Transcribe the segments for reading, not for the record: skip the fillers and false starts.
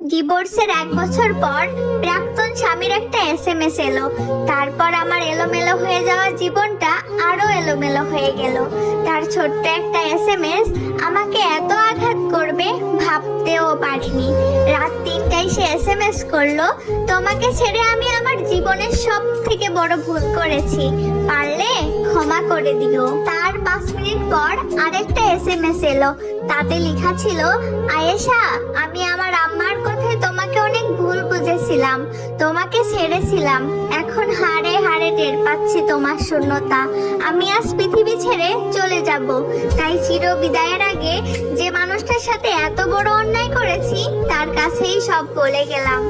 ডিভোর্সের 1 বছর পর প্রাক্তন স্বামীর একটা এসএমএস এলো। তারপর আমার এলোমেলো হয়ে যাওয়া জীবনটা আরো এলোমেলো হয়ে গেল। তার ছোট্ট একটা এসএমএস আমাকে এত আঘাত করবে ভাবতেও পারিনি। রাত 3টায় সে এসএমএস করলো, তোমাকে ছেড়ে আমি আমার জীবনের সব থেকে বড় ভুল করেছি, পারলে ক্ষমা করে দিও। তার 5 মিনিট পর আরেকটা এসএমএস এলো। তাতে লেখা ছিল, আয়েশা, আমি আমার আম্মার কথায় তোমাকে অনেক ভুল বুঝেছিলাম, তোমাকে ছেড়েছিলাম। এখন হাড়ে হাড়ে টের পাচ্ছি তোমার শূন্যতা। আমি আজ পৃথিবী ছেড়ে চলে যাব। তাই চির বিদায়ের আগে যে মানুষটার সাথে এত বড় অন্যায় করেছি তার কাছেই সব বলে গেলাম।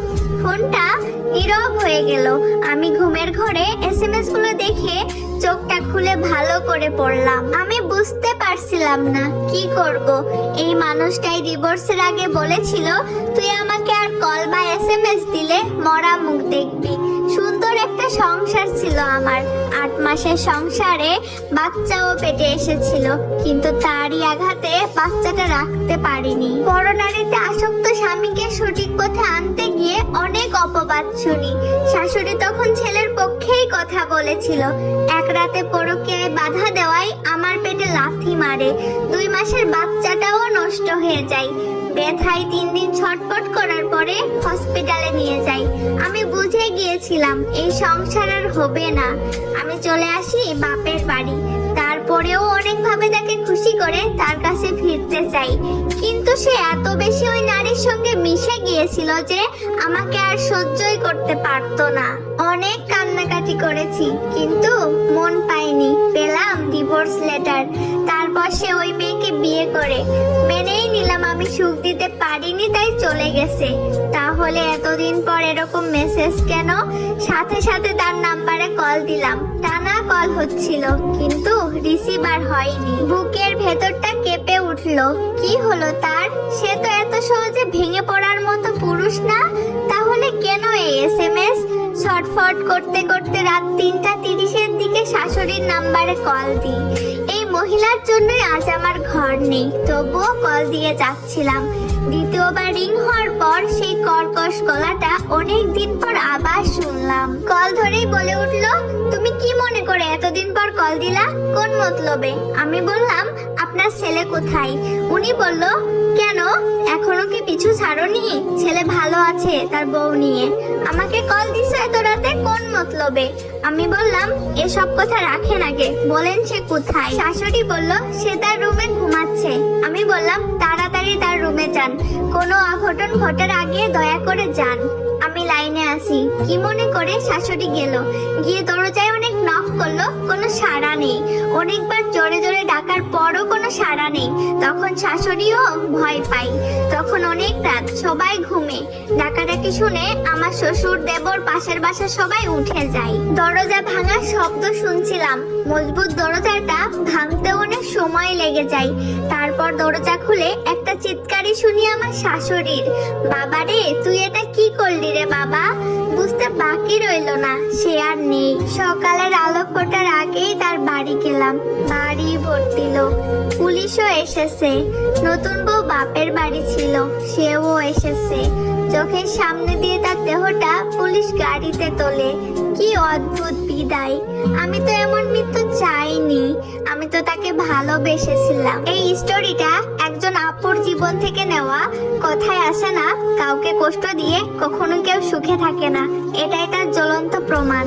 ফোনটা নীরব হয়ে গেল। আমি ঘুমের ঘরে এসএমএস গুলো দেখে চোখটা খুলে ভালো করে পড়লাম। আমি বুঝতে পারছিলাম না কি করব। এই মানুষটাই ডিভোর্সের আগে বলেছিল, তুই আমাকে আর কল বা এসএমএস দিলে মরা মুখ দেখবি। সুন্দর একটা সংসার ছিল আমার। 8 মাসের সংসারে বাচ্চাও পেটে এসেছিল, কিন্তু তারই আঘাতে বাচ্চাটা রাখতে পারিনি। পরনারীতে আসক্ত স্বামীকে সঠিক পথে আনতে গিয়ে অনেক অপবাদ শুনি। শাশুড়ি তখন ছেলের পক্ষেই কথা বলেছিল। এক রাতে পরকীয়ায় বাধা দেওয়ায় আমার পেটে লাথি মারে। 2 মাসের বাচ্চাটাও নষ্ট হয়ে যায়। ব্যথায় 3 দিন ছটফট করার পরে হসপিটালে নিয়ে যাই। আমি বুঝে গিয়েছিলাম এই সংসার আর হবে না। আমি চলে আসি বাপের বাড়ি। তারপরেও অনেকভাবে তাকে খুশি করে তার কাছে ফিরতে চাই, কিন্তু সে এত বেশি ওই নারীর সঙ্গে মিশে গিয়েছিল যে আমাকে আর সহ্যই করতে পারতো না। অনেক কান্নাকাটি করেছি, কিন্তু মন পাইনি। পেলাম ডিভোর্স লেটার। তারপর সে ওই মেয়েকে বিয়ে করে। মেনেই নিলাম আমি সুখ দিতে পারিনি, তাই চলে গেছে। তাহলে এতদিন পর এরকম মেসেজ কেন? সাথে সাথে তার নাম্বারে কল দিলাম। টানা কল হচ্ছিল, কিন্তু রিসিভার হয়নি। বুকের ভেতরটা কেঁপে উঠলো। কি হলো তার? সে তো এত সহজে ভেঙে পড়ার মতো পুরুষ না। তাহলে কেন এই এসএমএস? ছটফট করতে করতে রাত 3:30-এর দিকে শাশুড়ির নাম্বারে কল দিই। এই মহিলার জন্যই আজ আমার ঘর নেই, তবুও কল দিয়ে যাচ্ছিলাম। দ্বিতীয়বার রিং হওয়ার পর সেই কর্কশ গলাটা অনেক দিন পর আবার শুনলাম। কল ধরেই বলে উঠলো, তুমি কি মনে করে এতদিন পর কল দিলা? কোন মতলবে? আমি বললাম, আপনার ছেলে কোথায়? উনি বলল, কেন, এখনো কি পিছু ছাড়োনি? ছেলে ভালো আছে তার বউ নিয়ে। আমাকে কল দিছো এত রাতে কোন মতলবে? আমি বললাম, এসব কথা রাখেন আগে, বলেন সে কোথায়? শাশুড়ি বলল, সে তার রুমে ঘুমাচ্ছে। আমি বললাম, তাড়াতাড়ি তার রুমে যান, কোনো অঘটন ঘটার আগে দয়া করে যান। আমি লাইনে আসি। কি মনে করে শাশুড়ি গেল। গিয়ে দরজায় অনেক নক করলো, কোনো সাড়া নেই। অনেকবার জোরে জোরে ডাকার পরও কোনো সাড়া নেই। তখন শাশুড়িও ভয় পাই। তখন অনেক রাত, সবাই ঘুমে। ডাকাডাকি শুনে আমার শ্বশুর, দেবর, পাশের বাসার সবাই উঠে যায়। দরজা ভাঙার শব্দ শুনছিলাম। মজবুত দরজাটা ভাঙতে অনেক সময় লেগে যায়। তারপর দরজা খুলে একটা চিৎকারই শুনি আমার শাশুড়ির, বাবারে তুই এটা কি করলি রে বাবা? বুঝতে বাকি রইলো না, সে আর নেই। সকালের আলো ফোটার আগেই তার বাড়ি গেলাম। বাড়ি ভর্তি লোক, পুলিশও এসেছে। নতুন বউ বাপের বাড়ি ছিল, সেও এসেছে। চোখের সামনে দিয়ে তার দেহটা পুলিশ গাড়িতে তোলে। কি অদ্ভুত বিদায়! আমি তো এমন মৃত্যু চাইনি, আমি তো তাকে ভালোবেসেছিলাম। এই স্টোরিটা একজন আপুর জীবন থেকে নেওয়া। কথায় আসে না, কাউকে কষ্ট দিয়ে কখনো কেউ সুখে থাকে না। এটাই তার জ্বলন্ত প্রমাণ।